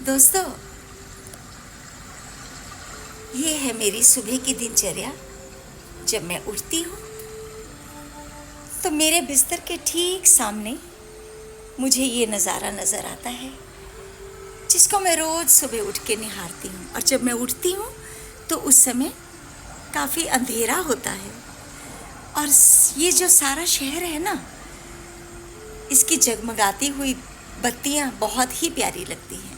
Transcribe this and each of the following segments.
दोस्तों, ये है मेरी सुबह की दिनचर्या। जब मैं उठती हूँ तो मेरे बिस्तर के ठीक सामने मुझे ये नज़ारा नज़र आता है, जिसको मैं रोज़ सुबह उठ के निहारती हूँ। और जब मैं उठती हूँ तो उस समय काफ़ी अंधेरा होता है और ये जो सारा शहर है ना, इसकी जगमगाती हुई बत्तियाँ बहुत ही प्यारी लगती हैं।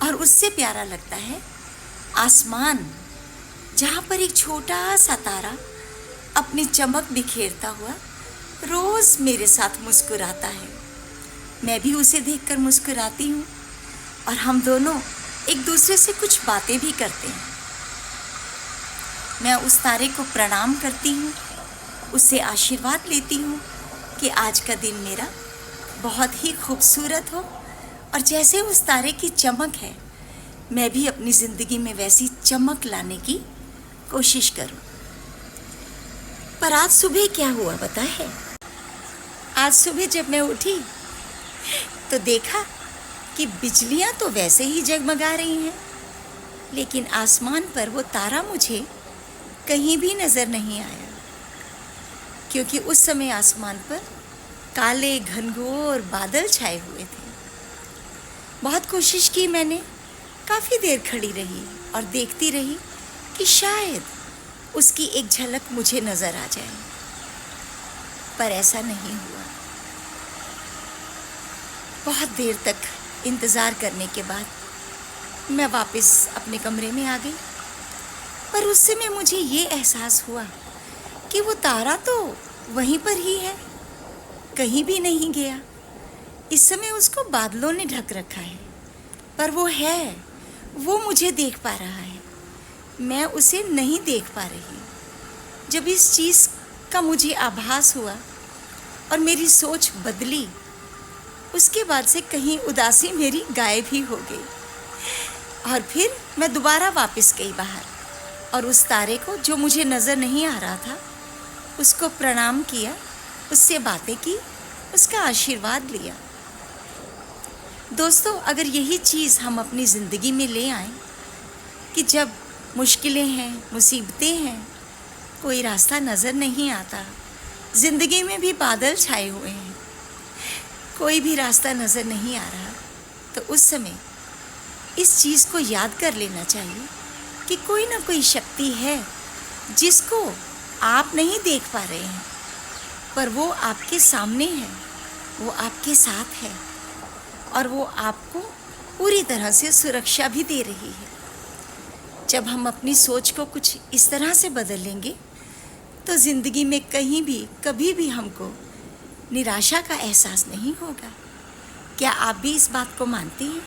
और उससे प्यारा लगता है आसमान, जहाँ पर एक छोटा सा तारा अपनी चमक बिखेरता हुआ रोज़ मेरे साथ मुस्कुराता है। मैं भी उसे देखकर मुस्कुराती हूँ और हम दोनों एक दूसरे से कुछ बातें भी करते हैं। मैं उस तारे को प्रणाम करती हूँ, उससे आशीर्वाद लेती हूँ कि आज का दिन मेरा बहुत ही खूबसूरत हो और जैसे उस तारे की चमक है, मैं भी अपनी ज़िंदगी में वैसी चमक लाने की कोशिश करूं। पर आज सुबह क्या हुआ पता है? आज सुबह जब मैं उठी तो देखा कि बिजलियां तो वैसे ही जगमगा रही हैं, लेकिन आसमान पर वो तारा मुझे कहीं भी नज़र नहीं आया, क्योंकि उस समय आसमान पर काले घनघोर बादल छाए हुए थे। बहुत कोशिश की मैंने, काफ़ी देर खड़ी रही और देखती रही कि शायद उसकी एक झलक मुझे नज़र आ जाए, पर ऐसा नहीं हुआ। बहुत देर तक इंतज़ार करने के बाद मैं वापस अपने कमरे में आ गई, पर उस समय मुझे ये एहसास हुआ कि वो तारा तो वहीं पर ही है, कहीं भी नहीं गया। इस समय उसको बादलों ने ढक रखा है, पर वो है, वो मुझे देख पा रहा है, मैं उसे नहीं देख पा रही। जब इस चीज़ का मुझे आभास हुआ और मेरी सोच बदली, उसके बाद से कहीं उदासी मेरी गायब ही हो गई। और फिर मैं दोबारा वापस गई बाहर और उस तारे को, जो मुझे नज़र नहीं आ रहा था, उसको प्रणाम किया, उससे बातें की, उसका आशीर्वाद लिया। दोस्तों, अगर यही चीज़ हम अपनी ज़िंदगी में ले आएं कि जब मुश्किलें हैं, मुसीबतें हैं, कोई रास्ता नज़र नहीं आता, ज़िंदगी में भी बादल छाए हुए हैं, कोई भी रास्ता नज़र नहीं आ रहा, तो उस समय इस चीज़ को याद कर लेना चाहिए कि कोई ना कोई शक्ति है जिसको आप नहीं देख पा रहे हैं, पर वो आपके सामने है, वो आपके साथ है और वो आपको पूरी तरह से सुरक्षा भी दे रही है। जब हम अपनी सोच को कुछ इस तरह से बदलेंगे तो ज़िंदगी में कहीं भी, कभी भी हमको निराशा का एहसास नहीं होगा। क्या आप भी इस बात को मानते हैं?